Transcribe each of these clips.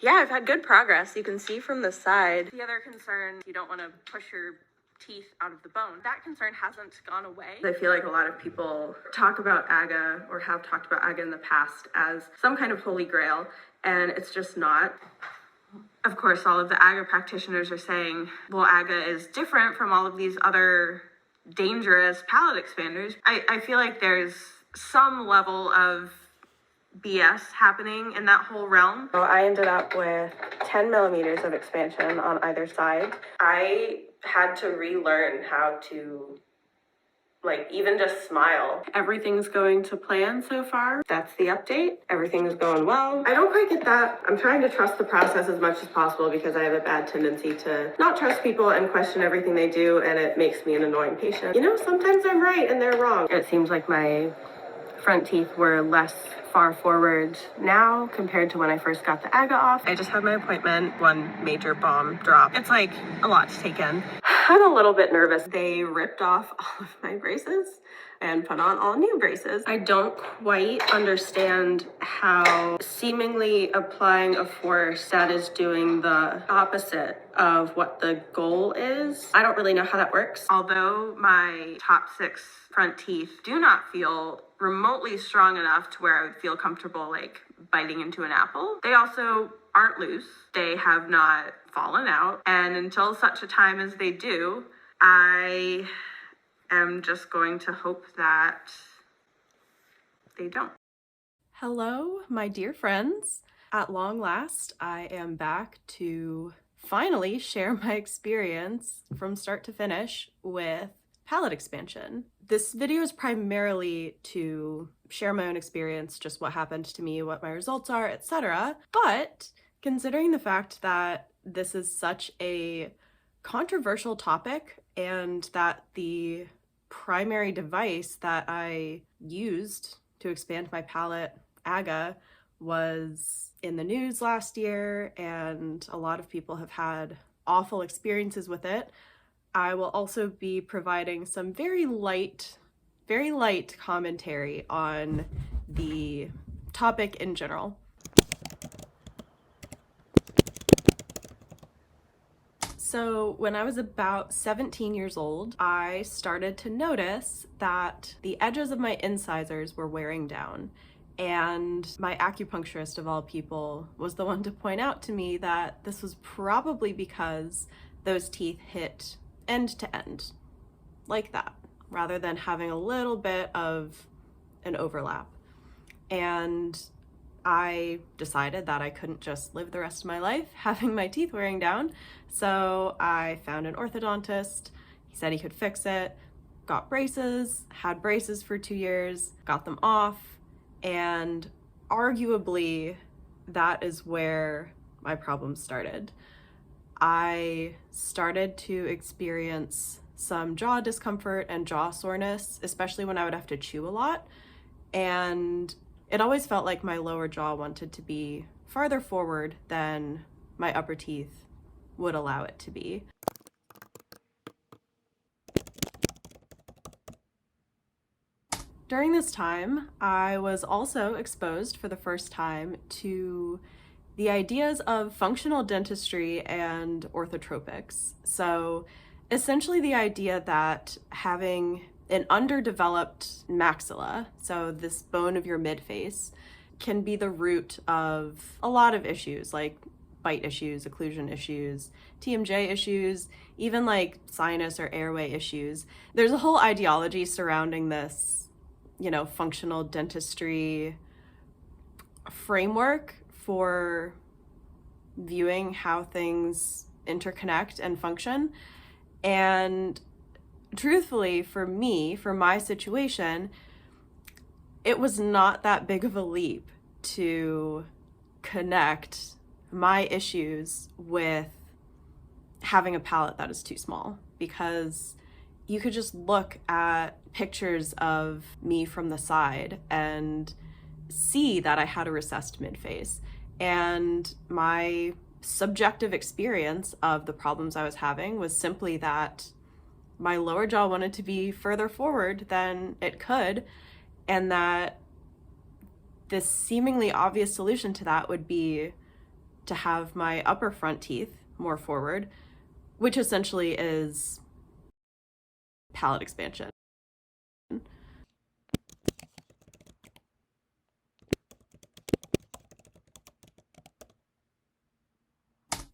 yeah, I've had good progress. You can see from the side. The other concern, you don't want to push your teeth out of the bone. That concern hasn't gone away. I feel like a lot of people talk about AGGA or have talked about AGGA in the past as some kind of holy grail, and it's just not. Of course, all of the AGGA practitioners are saying, well, AGGA is different from all of these other dangerous palate expanders. I feel like there's some level of BS happening in that whole realm. So I ended up with 10 millimeters of expansion on either side. I had to relearn how to even just smile. Everything's going to plan so far. That's the update. Everything's going well. I don't quite get that. I'm trying to trust the process as much as possible because I have a bad tendency to not trust people and question everything they do, and it makes me an annoying patient. Sometimes I'm right and they're wrong. It seems like my front teeth were less far forward now compared to when I first got the AGGA off. I just had my appointment, one major bomb drop. It's a lot to take in. I'm a little bit nervous. They ripped off all of my braces and put on all new braces. I don't quite understand how seemingly applying a force that is doing the opposite of what the goal is. I don't really know how that works. Although my top 6 front teeth do not feel remotely strong enough to where I would feel comfortable biting into an apple, they also aren't loose. They have not fallen out. And until such a time as they do, I am just going to hope that they don't. Hello, my dear friends. At long last, I am back to finally share my experience from start to finish with palate expansion. This video is primarily to share my own experience, just what happened to me, what my results are, etc. But considering the fact that this is such a controversial topic and that the primary device that I used to expand my palate, AGGA, was in the news last year and a lot of people have had awful experiences with it, I will also be providing some very light commentary on the topic in general. So when I was about 17 years old, I started to notice that the edges of my incisors were wearing down. And my acupuncturist of all people was the one to point out to me that this was probably because those teeth hit end to end, like that, rather than having a little bit of an overlap. And I decided that I couldn't just live the rest of my life having my teeth wearing down, so I found an orthodontist. He said he could fix it, got braces, had braces for 2 years, got them off, and arguably that is where my problems started. I started to experience some jaw discomfort and jaw soreness, especially when I would have to chew a lot. And it always felt like my lower jaw wanted to be farther forward than my upper teeth would allow it to be. During this time, I was also exposed for the first time to the ideas of functional dentistry and orthotropics. So essentially the idea that having an underdeveloped maxilla, so this bone of your midface, can be the root of a lot of issues like bite issues, occlusion issues, TMJ issues, even sinus or airway issues. There's a whole ideology surrounding this, functional dentistry framework for viewing how things interconnect and function. And truthfully, for me, for my situation, it was not that big of a leap to connect my issues with having a palate that is too small, because you could just look at pictures of me from the side and see that I had a recessed midface. And my subjective experience of the problems I was having was simply that my lower jaw wanted to be further forward than it could, and that this seemingly obvious solution to that would be to have my upper front teeth more forward, which essentially is palate expansion.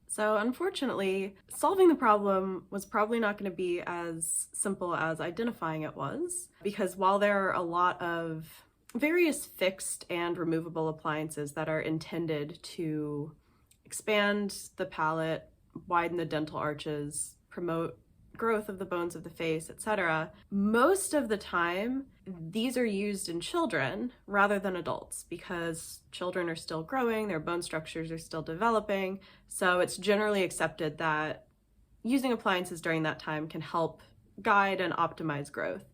So unfortunately, solving the problem was probably not going to be as simple as identifying it was, because while there are a lot of various fixed and removable appliances that are intended to expand the palate, widen the dental arches, promote growth of the bones of the face, etc., most of the time these are used in children rather than adults, because children are still growing, their bone structures are still developing, so it's generally accepted that using appliances during that time can help guide and optimize growth.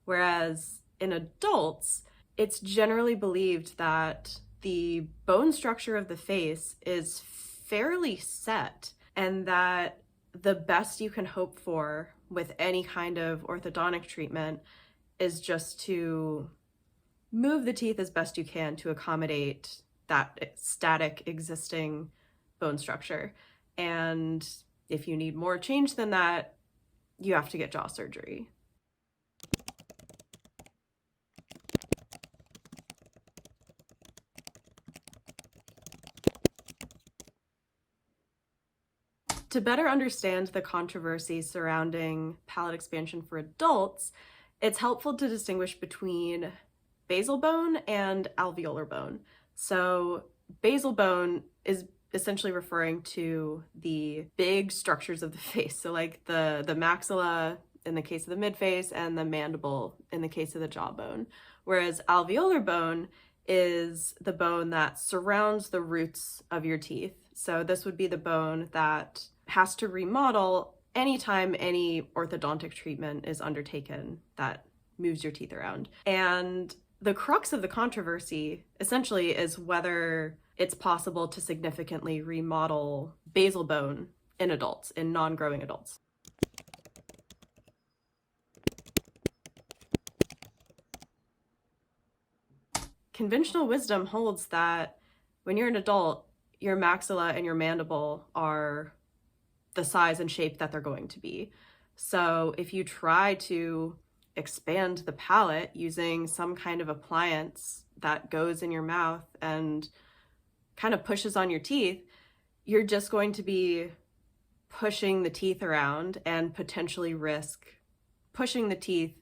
Whereas in adults, it's generally believed that the bone structure of the face is fairly set, and that the best you can hope for with any kind of orthodontic treatment is just to move the teeth as best you can to accommodate that static existing bone structure. And if you need more change than that, you have to get jaw surgery. To better understand the controversy surrounding palate expansion for adults, it's helpful to distinguish between basal bone and alveolar bone. So basal bone is essentially referring to the big structures of the face. So like the maxilla in the case of the midface and the mandible in the case of the jawbone. Whereas alveolar bone is the bone that surrounds the roots of your teeth. So this would be the bone that has to remodel anytime any orthodontic treatment is undertaken that moves your teeth around. And the crux of the controversy essentially is whether it's possible to significantly remodel basal bone in adults, in non-growing adults. Conventional wisdom holds that when you're an adult, your maxilla and your mandible are the size and shape that they're going to be. So if you try to expand the palate using some kind of appliance that goes in your mouth and kind of pushes on your teeth, you're just going to be pushing the teeth around and potentially risk pushing the teeth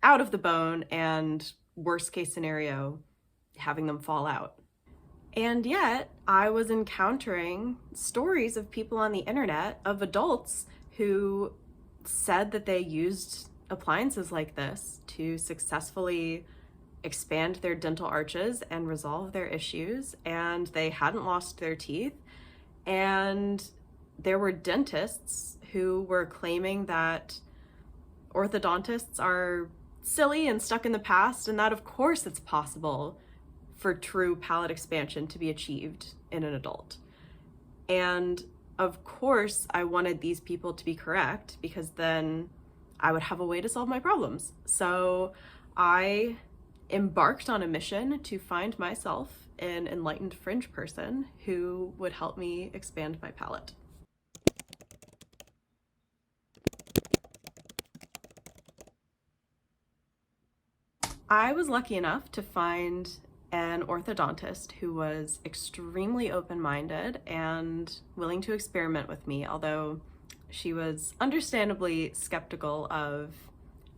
out of the bone and, worst case scenario, having them fall out. And yet, I was encountering stories of people on the internet, of adults who said that they used appliances like this to successfully expand their dental arches and resolve their issues, and they hadn't lost their teeth. And there were dentists who were claiming that orthodontists are silly and stuck in the past, and that of course it's possible for true palate expansion to be achieved in an adult. And of course I wanted these people to be correct, because then I would have a way to solve my problems. So I embarked on a mission to find myself an enlightened fringe person who would help me expand my palate. I was lucky enough to find an orthodontist who was extremely open-minded and willing to experiment with me, although she was understandably skeptical of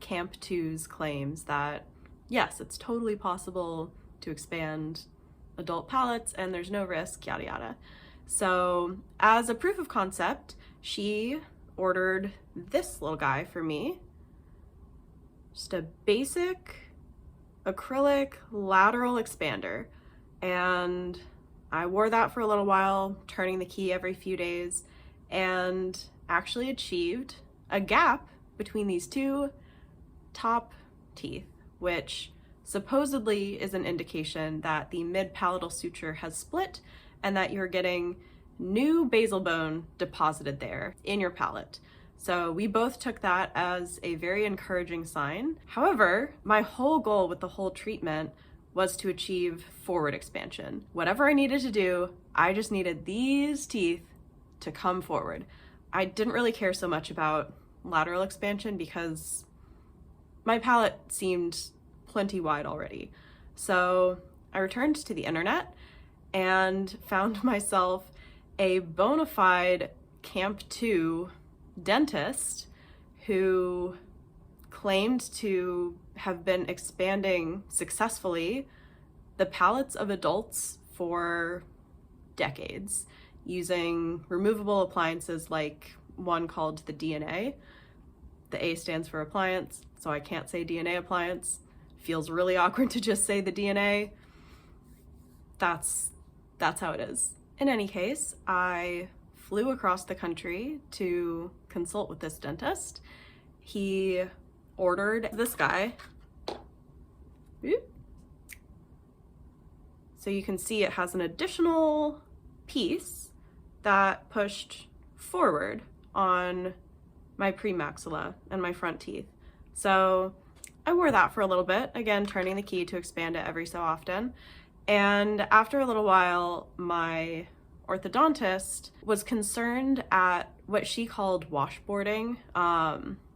Camp 2's claims that, yes, it's totally possible to expand adult palates and there's no risk, yada yada. So as a proof of concept, she ordered this little guy for me. Just a basic acrylic lateral expander, and I wore that for a little while, turning the key every few days, and actually achieved a gap between these two top teeth, which supposedly is an indication that the mid-palatal suture has split and that you're getting new basal bone deposited there in your palate. So we both took that as a very encouraging sign. However, my whole goal with the whole treatment was to achieve forward expansion. Whatever I needed to do, I just needed these teeth to come forward. I didn't really care so much about lateral expansion because my palate seemed plenty wide already. So I returned to the internet and found myself a bona fide Camp 2 dentist who claimed to have been expanding successfully the palates of adults for decades using removable appliances like one called the DNA. The A stands for appliance, so I can't say DNA appliance. Feels really awkward to just say the DNA. That's how it is. In any case, I flew across the country to consult with this dentist. He ordered this guy. So you can see it has an additional piece that pushed forward on my premaxilla and my front teeth. So I wore that for a little bit, again, turning the key to expand it every so often. And after a little while, my orthodontist was concerned at what she called washboarding.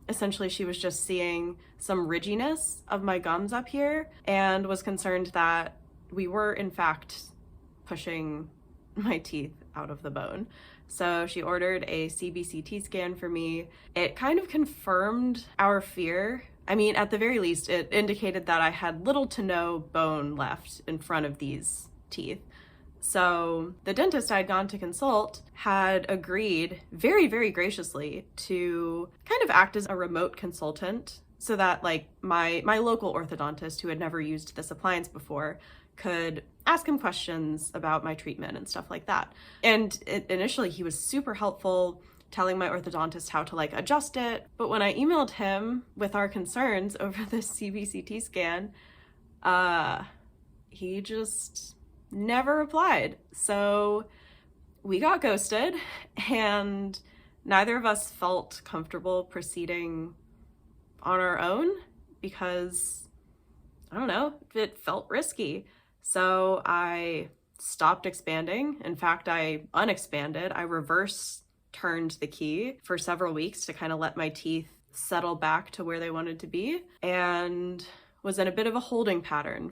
Essentially, she was just seeing some ridginess of my gums up here and was concerned that we were, in fact, pushing my teeth out of the bone. So she ordered a CBCT scan for me. It kind of confirmed our fear. I mean, at the very least, it indicated that I had little to no bone left in front of these teeth. So the dentist I'd gone to consult had agreed very, very graciously to kind of act as a remote consultant so that like my local orthodontist who had never used this appliance before could ask him questions about my treatment and stuff like that. And initially he was super helpful, telling my orthodontist how to like adjust it. But when I emailed him with our concerns over this CBCT scan, he just never replied. So we got ghosted and neither of us felt comfortable proceeding on our own because, I don't know, it felt risky. So I stopped expanding. In fact, I unexpanded. I reverse turned the key for several weeks to kind of let my teeth settle back to where they wanted to be and was in a bit of a holding pattern.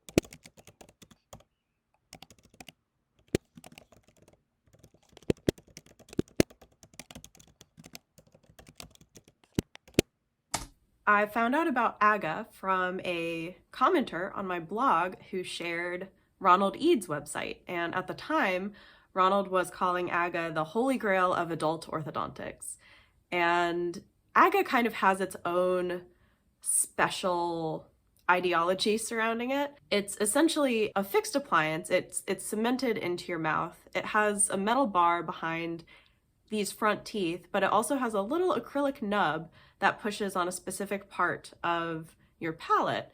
I found out about AGGA from a commenter on my blog who shared Ronald Eads' website. And at the time, Ronald was calling AGGA the holy grail of adult orthodontics. And AGGA kind of has its own special ideology surrounding it. It's essentially a fixed appliance. It's cemented into your mouth. It has a metal bar behind these front teeth, but it also has a little acrylic nub that pushes on a specific part of your palate.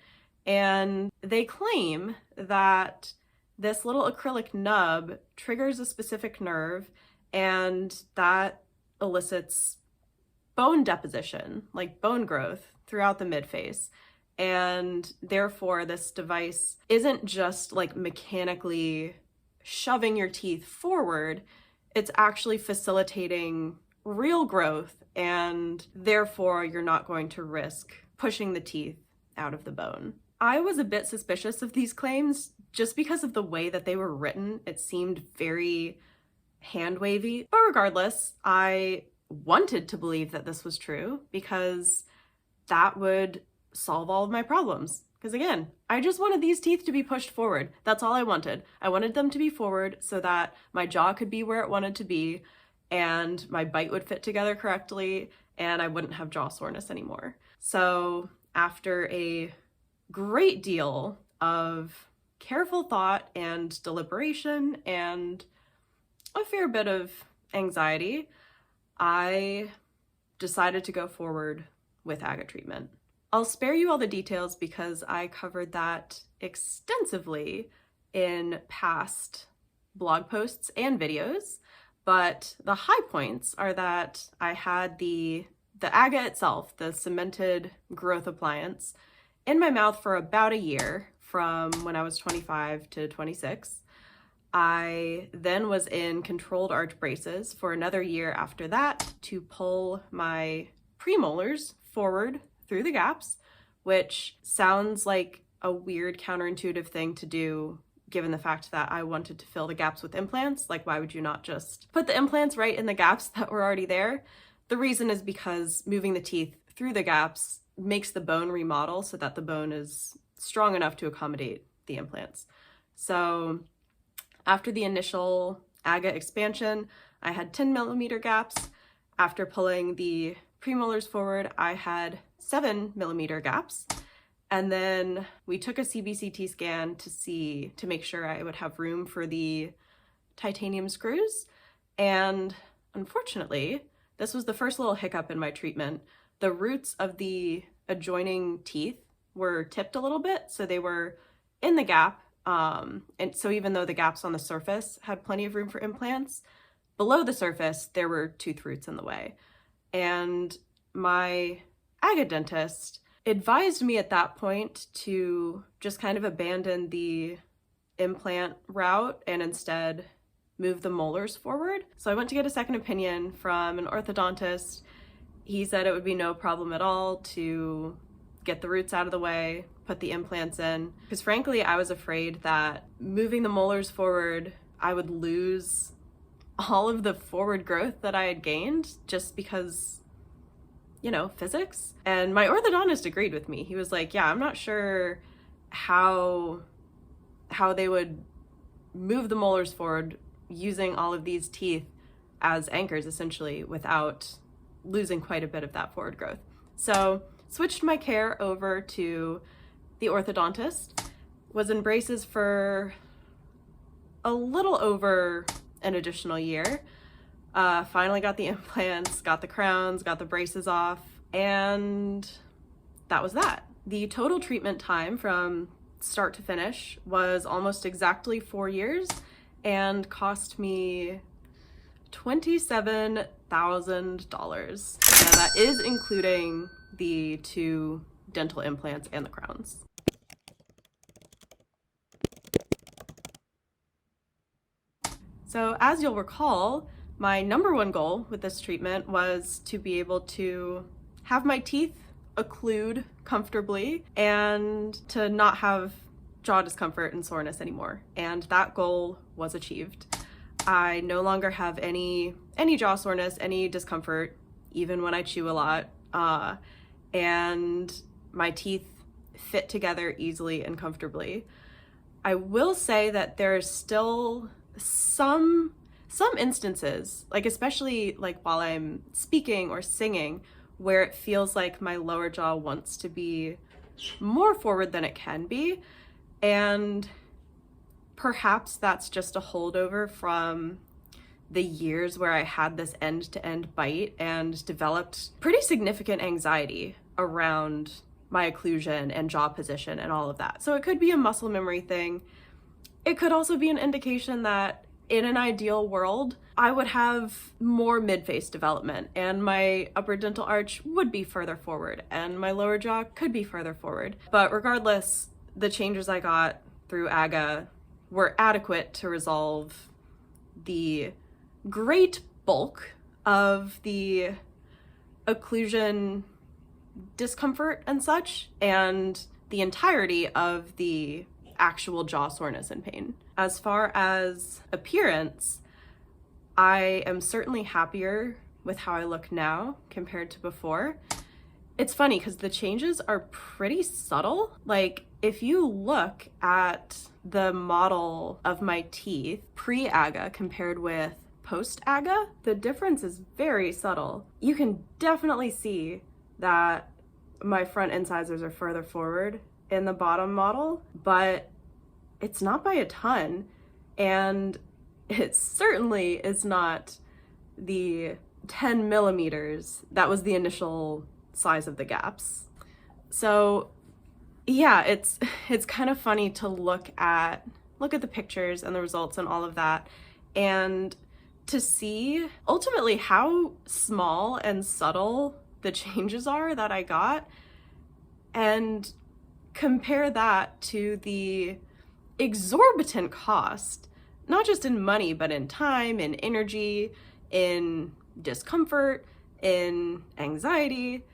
And they claim that this little acrylic nub triggers a specific nerve and that elicits bone deposition, like bone growth throughout the midface. And therefore this device isn't just like mechanically shoving your teeth forward, it's actually facilitating real growth, and therefore you're not going to risk pushing the teeth out of the bone. I was a bit suspicious of these claims just because of the way that they were written. It seemed very hand-wavy, but regardless, I wanted to believe that this was true because that would solve all of my problems. Because again, I just wanted these teeth to be pushed forward. That's all I wanted. I wanted them to be forward so that my jaw could be where it wanted to be and my bite would fit together correctly and I wouldn't have jaw soreness anymore. So after a great deal of careful thought and deliberation and a fair bit of anxiety, I decided to go forward with AGGA treatment. I'll spare you all the details because I covered that extensively in past blog posts and videos, but the high points are that I had the AGGA itself, the cemented growth appliance, in my mouth for about a year from when I was 25 to 26. I then was in controlled arch braces for another year after that to pull my premolars forward through the gaps, which sounds like a weird counterintuitive thing to do given the fact that I wanted to fill the gaps with implants. Like, why would you not just put the implants right in the gaps that were already there? The reason is because moving the teeth through the gaps makes the bone remodel so that the bone is strong enough to accommodate the implants. So after the initial AGGA expansion, I had 10 millimeter gaps. After pulling the premolars forward, I had 7 millimeter gaps. And then we took a CBCT scan to make sure I would have room for the titanium screws. And unfortunately, this was the first little hiccup in my treatment. The roots of the adjoining teeth were tipped a little bit, so they were in the gap. And so even though the gaps on the surface had plenty of room for implants, below the surface, there were tooth roots in the way. And my AGGA dentist advised me at that point to just kind of abandon the implant route and instead move the molars forward. So I went to get a second opinion from an orthodontist. He said it would be no problem at all to get the roots out of the way, put the implants in. Because frankly, I was afraid that moving the molars forward, I would lose all of the forward growth that I had gained just because, you know, physics. And my orthodontist agreed with me. He was like, yeah, I'm not sure how they would move the molars forward using all of these teeth as anchors essentially without losing quite a bit of that forward growth. So switched my care over to the orthodontist, was in braces for a little over an additional year. Finally got the implants, got the crowns, got the braces off, and that was that. The total treatment time from start to finish was almost exactly 4 years and cost me $27,000. And that is including the 2 dental implants and the crowns. So as you'll recall, my number one goal with this treatment was to be able to have my teeth occlude comfortably and to not have jaw discomfort and soreness anymore. And that goal was achieved. I no longer have any jaw soreness, any discomfort, even when I chew a lot. And my teeth fit together easily and comfortably. I will say that there's still some instances, like especially like while I'm speaking or singing, where it feels like my lower jaw wants to be more forward than it can be. And perhaps that's just a holdover from the years where I had this end-to-end bite and developed pretty significant anxiety around my occlusion and jaw position and all of that. So it could be a muscle memory thing. It could also be an indication that in an ideal world, I would have more mid-face development and my upper dental arch would be further forward and my lower jaw could be further forward. But regardless, the changes I got through AGGA were adequate to resolve the great bulk of the occlusion discomfort and such, and the entirety of the actual jaw soreness and pain. As far as appearance, I am certainly happier with how I look now compared to before. It's funny because the changes are pretty subtle. Like, if you look at the model of my teeth pre-AGGA compared with post-AGGA, the difference is very subtle. You can definitely see that my front incisors are further forward in the bottom model, but it's not by a ton, and it certainly is not the 10 millimeters that was the initial size of the gaps. So yeah, it's kind of funny to look at the pictures and the results and all of that, and to see ultimately how small and subtle the changes are that I got. And compare that to the exorbitant cost, not just in money, but in time, in energy, in discomfort, in anxiety.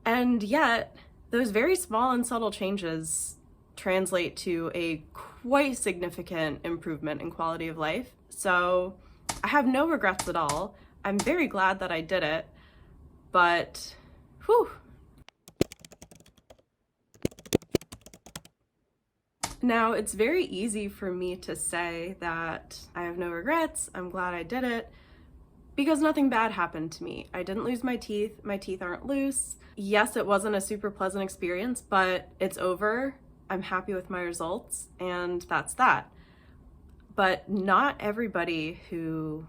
And yet, those very small and subtle changes translate to a quite significant improvement in quality of life. So I have no regrets at all. I'm very glad that I did it, but whew. Now, it's very easy for me to say that I have no regrets, I'm glad I did it, because nothing bad happened to me. I didn't lose my teeth aren't loose. Yes, it wasn't a super pleasant experience, but it's over. I'm happy with my results, and that's that. But not everybody who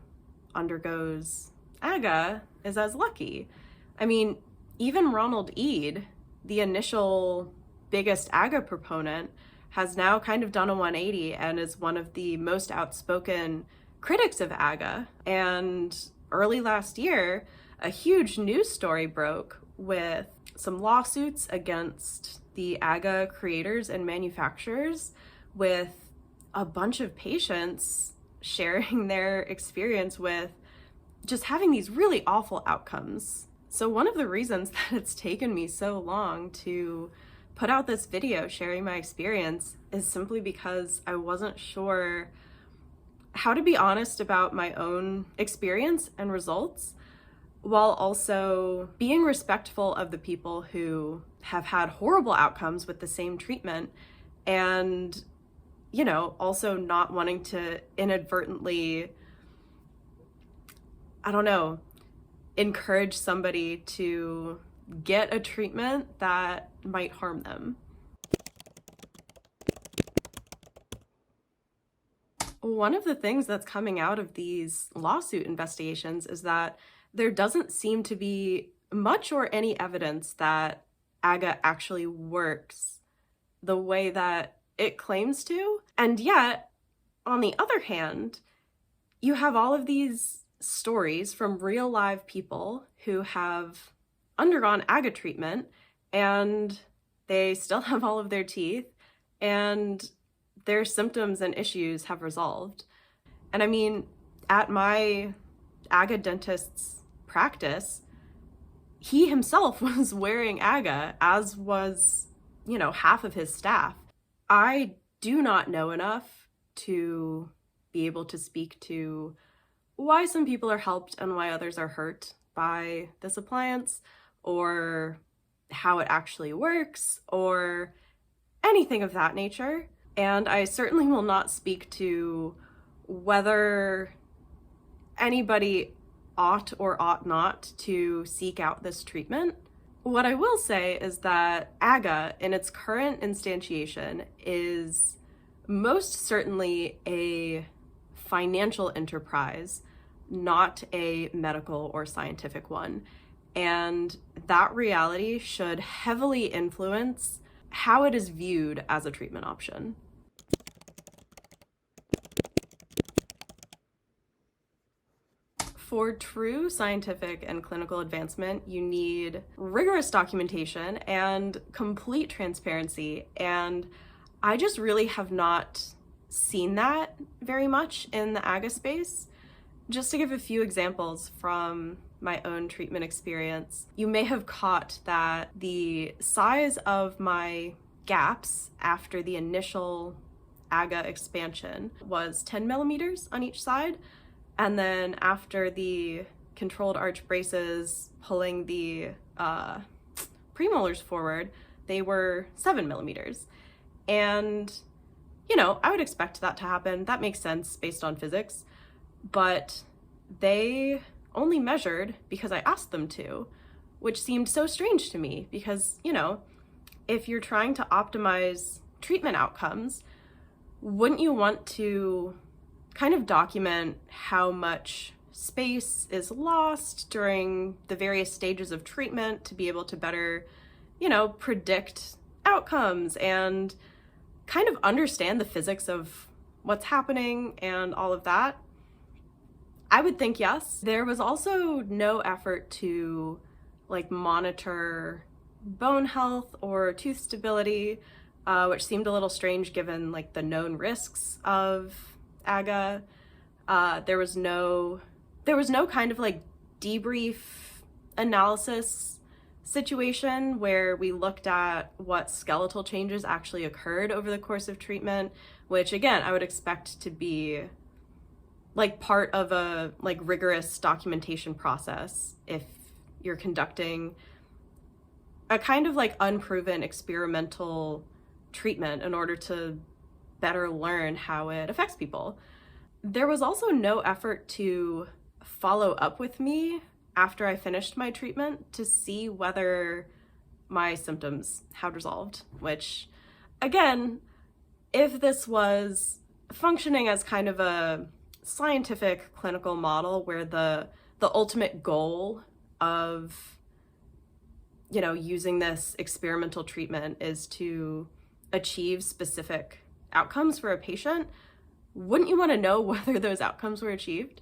undergoes AGGA is as lucky. I mean, even Ronald Eade, the initial biggest AGGA proponent, has now kind of done a 180 and is one of the most outspoken critics of AGGA. And early last year, a huge news story broke with some lawsuits against the AGGA creators and manufacturers, with a bunch of patients sharing their experience with just having these really awful outcomes. So one of the reasons that it's taken me so long to put out this video sharing my experience is simply because I wasn't sure how to be honest about my own experience and results, while also being respectful of the people who have had horrible outcomes with the same treatment, and, you know, also not wanting to inadvertently, I don't know, encourage somebody to get a treatment that might harm them. One of the things that's coming out of these lawsuit investigations is that there doesn't seem to be much or any evidence that AGGA actually works the way that it claims to. And yet, on the other hand, you have all of these stories from real live people who have undergone AGGA treatment and they still have all of their teeth and their symptoms and issues have resolved. And I mean, at my AGGA dentist's practice, he himself was wearing AGGA, as was, you know, half of his staff. I do not know enough to be able to speak to why some people are helped and why others are hurt by this appliance, or how it actually works, or anything of that nature. And I certainly will not speak to whether anybody ought or ought not to seek out this treatment. What I will say is that AGGA, in its current instantiation, is most certainly a financial enterprise, not a medical or scientific one. And that reality should heavily influence how it is viewed as a treatment option. For true scientific and clinical advancement, you need rigorous documentation and complete transparency. And I just really have not seen that very much in the AGGA space. Just to give a few examples from my own treatment experience, you may have caught that the size of my gaps after the initial AGGA expansion was 10 millimeters on each side. And then after the controlled arch braces, pulling the premolars forward, they were 7 millimeters. And, you know, I would expect that to happen. That makes sense based on physics. But they only measured because I asked them to, which seemed so strange to me because, you know, if you're trying to optimize treatment outcomes, wouldn't you want to kind of document how much space is lost during the various stages of treatment to be able to better, you know, predict outcomes and kind of understand the physics of what's happening and all of that? I would think yes. There was also no effort to like monitor bone health or tooth stability, which seemed a little strange given like the known risks of AGGA. There was no kind of like debrief analysis situation where we looked at what skeletal changes actually occurred over the course of treatment, which again, I would expect to be like part of a like rigorous documentation process if you're conducting a kind of like unproven experimental treatment in order to better learn how it affects people. There was also no effort to follow up with me after I finished my treatment to see whether my symptoms had resolved, which again, if this was functioning as kind of a scientific clinical model where the ultimate goal of using this experimental treatment is to achieve specific outcomes for a patient, wouldn't you want to know whether those outcomes were achieved?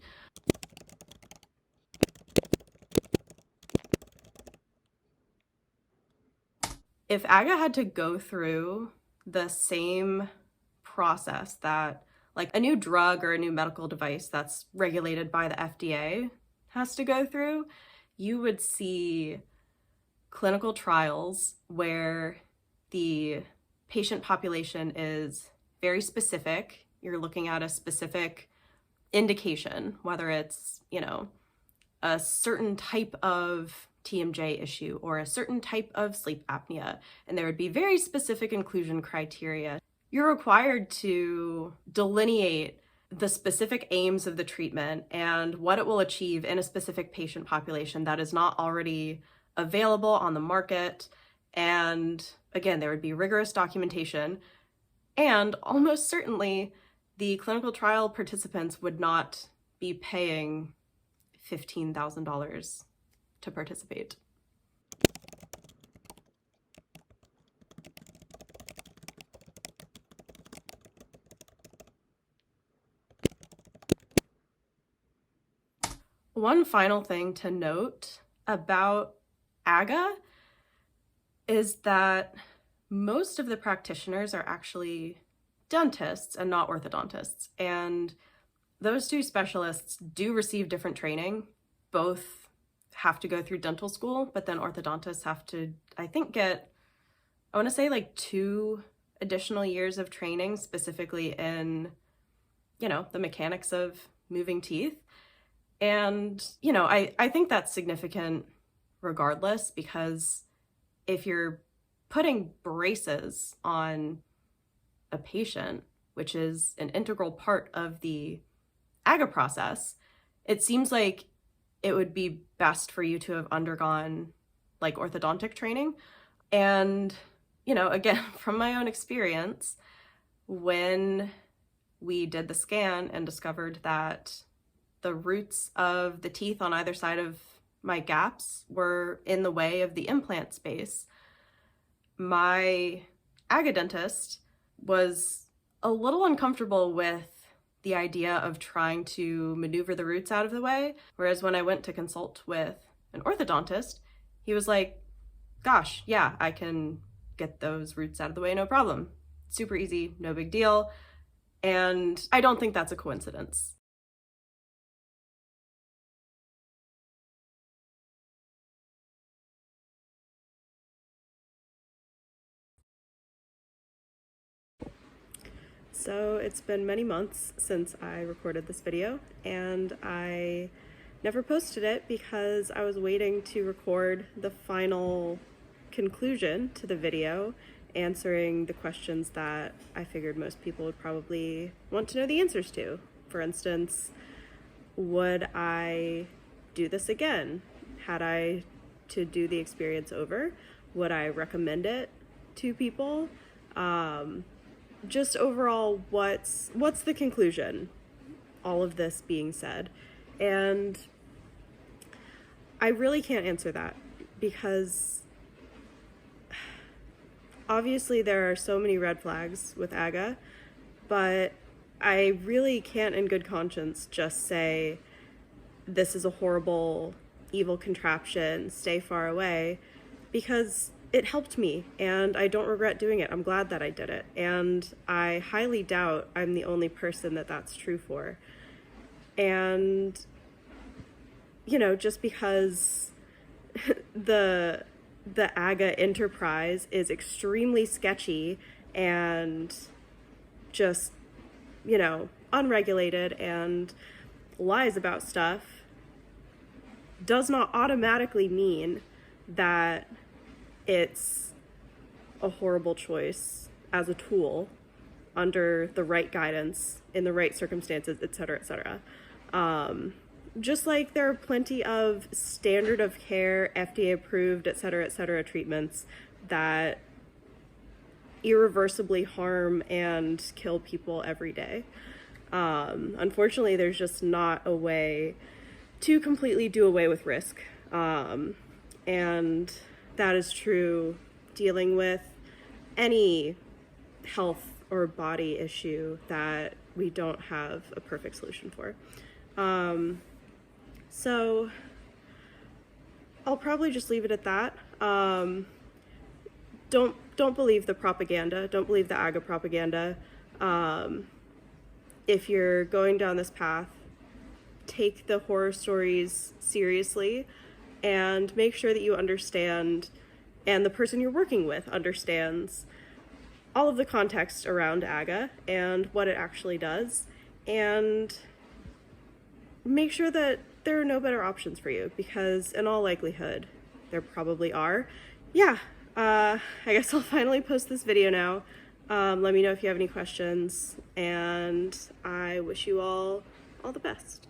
If AGGA had to go through the same process that like a new drug or a new medical device that's regulated by the FDA has to go through, you would see clinical trials where the patient population is very specific. You're looking at a specific indication, whether it's, a certain type of TMJ issue or a certain type of sleep apnea, and there would be very specific inclusion criteria. You're required to delineate the specific aims of the treatment and what it will achieve in a specific patient population that is not already available on the market. And again, there would be rigorous documentation, and almost certainly the clinical trial participants would not be paying $15,000 to participate. One final thing to note about AGGA is that most of the practitioners are actually dentists and not orthodontists. And those two specialists do receive different training. Both have to go through dental school, but then orthodontists have to, I think, get, I want to say like 2 additional years of training specifically in, the mechanics of moving teeth. And, I think that's significant regardless, because if you're putting braces on a patient, which is an integral part of the AGGA process, it seems like it would be best for you to have undergone like orthodontic training. And, again, from my own experience, when we did the scan and discovered that the roots of the teeth on either side of my gaps were in the way of the implant space, my AGGA dentist was a little uncomfortable with the idea of trying to maneuver the roots out of the way. Whereas when I went to consult with an orthodontist, he was like, gosh, yeah, I can get those roots out of the way, no problem. Super easy, no big deal. And I don't think that's a coincidence. So it's been many months since I recorded this video, and I never posted it because I was waiting to record the final conclusion to the video, answering the questions that I figured most people would probably want to know the answers to. For instance, would I do this again? Had I to do the experience over? Would I recommend it to people? Just overall, what's the conclusion? All of this being said. And I really can't answer that because obviously there are so many red flags with AGGA, but I really can't in good conscience just say this is a horrible, evil contraption, stay far away, because it helped me, and I don't regret doing it. I'm glad that I did it, and I highly doubt I'm the only person that that's true for. And, you know, just because the AGGA enterprise is extremely sketchy and just, you know, unregulated and lies about stuff does not automatically mean that it's a horrible choice as a tool under the right guidance, in the right circumstances, etc., etc. Just like there are plenty of standard of care, FDA approved, etc., treatments that irreversibly harm and kill people every day. Unfortunately, there's just not a way to completely do away with risk. And that is true dealing with any health or body issue that we don't have a perfect solution for. So I'll probably just leave it at that. Don't believe the propaganda. Don't believe the AGGA propaganda. If you're going down this path, take the horror stories seriously and make sure that you understand, and the person you're working with understands, all of the context around AGGA and what it actually does, and make sure that there are no better options for you, because in all likelihood, there probably are. Yeah, I guess I'll finally post this video now. Let me know if you have any questions, and I wish you all the best.